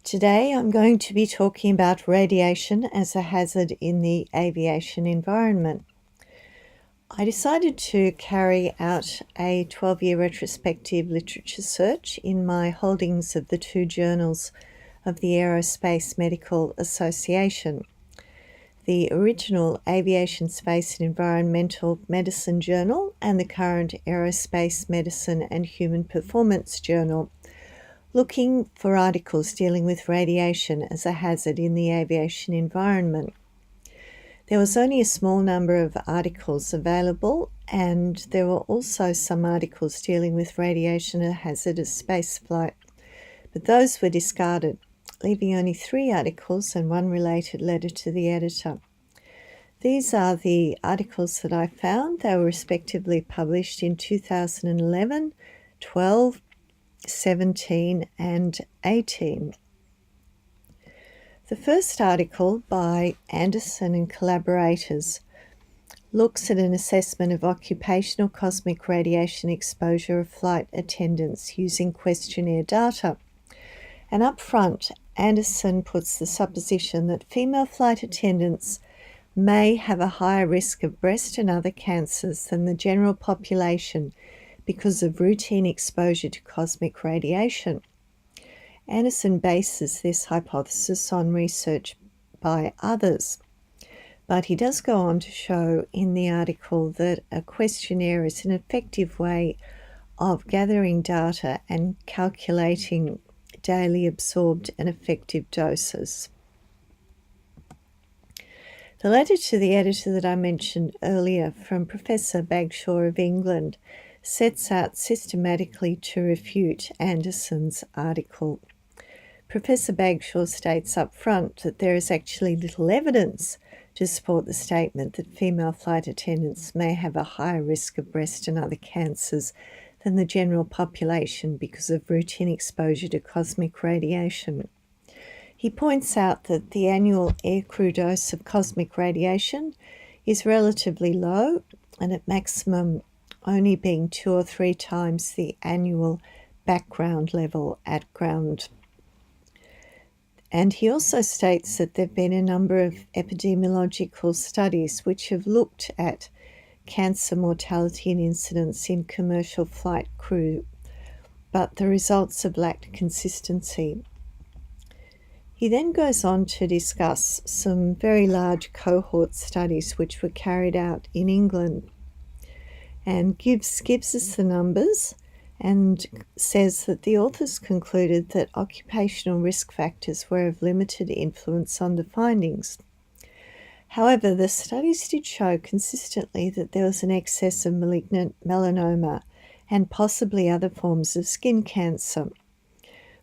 Today I'm going to be talking about radiation as a hazard in the aviation environment. I decided to carry out a 12-year retrospective literature search in my holdings of the two journals of the Aerospace Medical Association. The original Aviation, Space and Environmental Medicine Journal and the current Aerospace Medicine and Human Performance Journal, looking for articles dealing with radiation as a hazard in the aviation environment. There was only a small number of articles available, and there were also some articles dealing with radiation as a hazard of spaceflight, but those were discarded, leaving only 3 articles and 1 related letter to the editor. These are the articles that I found. They were respectively published in 2011, 12, 17 and 18. The first article, by Anderson and collaborators, looks at an assessment of occupational cosmic radiation exposure of flight attendants using questionnaire data. And up front, Anderson puts the supposition that female flight attendants may have a higher risk of breast and other cancers than the general population because of routine exposure to cosmic radiation. Anderson bases this hypothesis on research by others, but he does go on to show in the article that a questionnaire is an effective way of gathering data and calculating daily absorbed and effective doses. The letter to the editor that I mentioned earlier from Professor Bagshaw of England sets out systematically to refute Anderson's article. Professor Bagshaw states up front that there is actually little evidence to support the statement that female flight attendants may have a higher risk of breast and other cancers than the general population because of routine exposure to cosmic radiation. He points out that the annual aircrew dose of cosmic radiation is relatively low, and at maximum only being 2 or 3 times the annual background level at ground. And he also states that there have been a number of epidemiological studies which have looked at cancer mortality and incidence in commercial flight crew, but the results have lacked consistency. He then goes on to discuss some very large cohort studies which were carried out in England, and gives us the numbers and says that the authors concluded that occupational risk factors were of limited influence on the findings. However, the studies did show consistently that there was an excess of malignant melanoma and possibly other forms of skin cancer.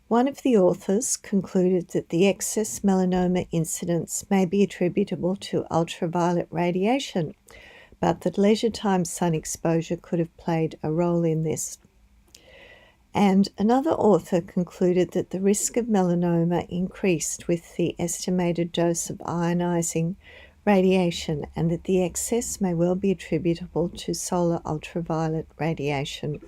One of the authors concluded that the excess melanoma incidence may be attributable to ultraviolet radiation, but that leisure time sun exposure could have played a role in this. And another author concluded that the risk of melanoma increased with the estimated dose of ionizing radiation, and that the excess may well be attributable to solar ultraviolet radiation.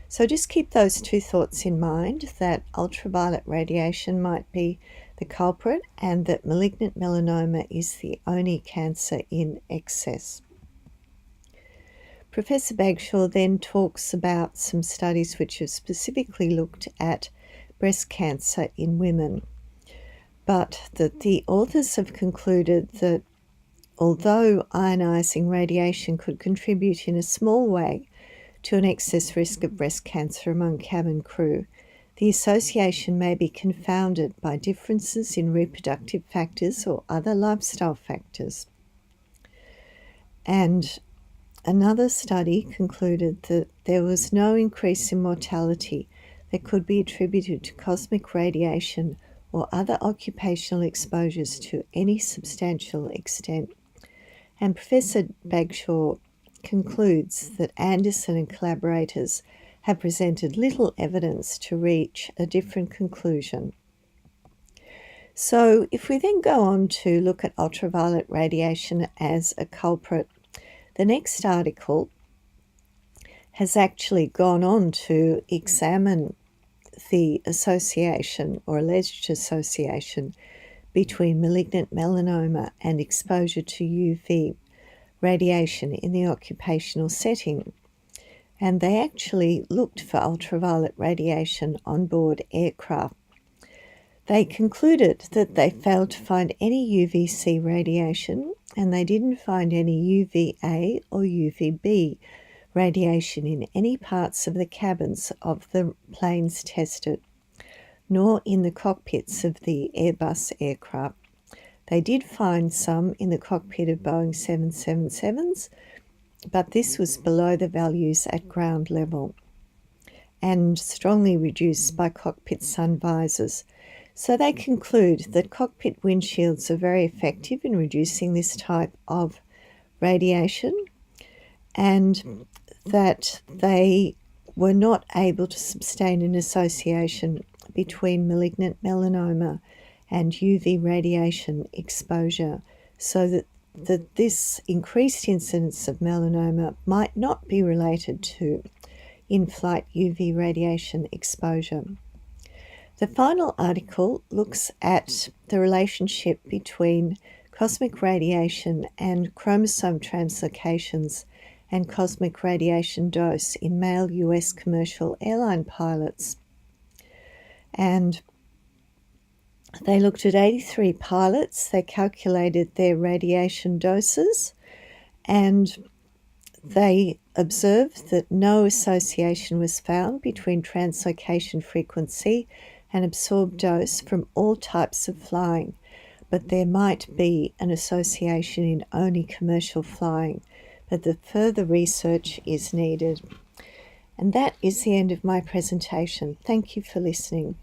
So just keep those 2 thoughts in mind, that ultraviolet radiation might be the culprit and that malignant melanoma is the only cancer in excess. Professor Bagshaw then talks about some studies which have specifically looked at breast cancer in women, but that the authors have concluded that although ionizing radiation could contribute in a small way to an excess risk of breast cancer among cabin crew, the association may be confounded by differences in reproductive factors or other lifestyle factors. And another study concluded that there was no increase in mortality that could be attributed to cosmic radiation or other occupational exposures to any substantial extent. And Professor Bagshaw concludes that Anderson and collaborators have presented little evidence to reach a different conclusion. So if we then go on to look at ultraviolet radiation as a culprit, the next article has actually gone on to examine the association or alleged association between malignant melanoma and exposure to UV radiation in the occupational setting. And they actually looked for ultraviolet radiation on board aircraft. They concluded that they failed to find any UVC radiation, and they didn't find any UVA or UVB radiation in any parts of the cabins of the planes tested, nor in the cockpits of the Airbus aircraft. They did find some in the cockpit of Boeing 777s, but this was below the values at ground level and strongly reduced by cockpit sun visors. So they conclude that cockpit windshields are very effective in reducing this type of radiation, and that they were not able to sustain an association between malignant melanoma and UV radiation exposure, so that this increased incidence of melanoma might not be related to in-flight UV radiation exposure. The final article looks at the relationship between cosmic radiation and chromosome translocations and cosmic radiation dose in male US commercial airline pilots. And they looked at 83 pilots, they calculated their radiation doses, and they observed that no association was found between translocation frequency and absorbed dose from all types of flying, but there might be an association in only commercial flying, but the further research is needed. And that is the end of my presentation. Thank you for listening.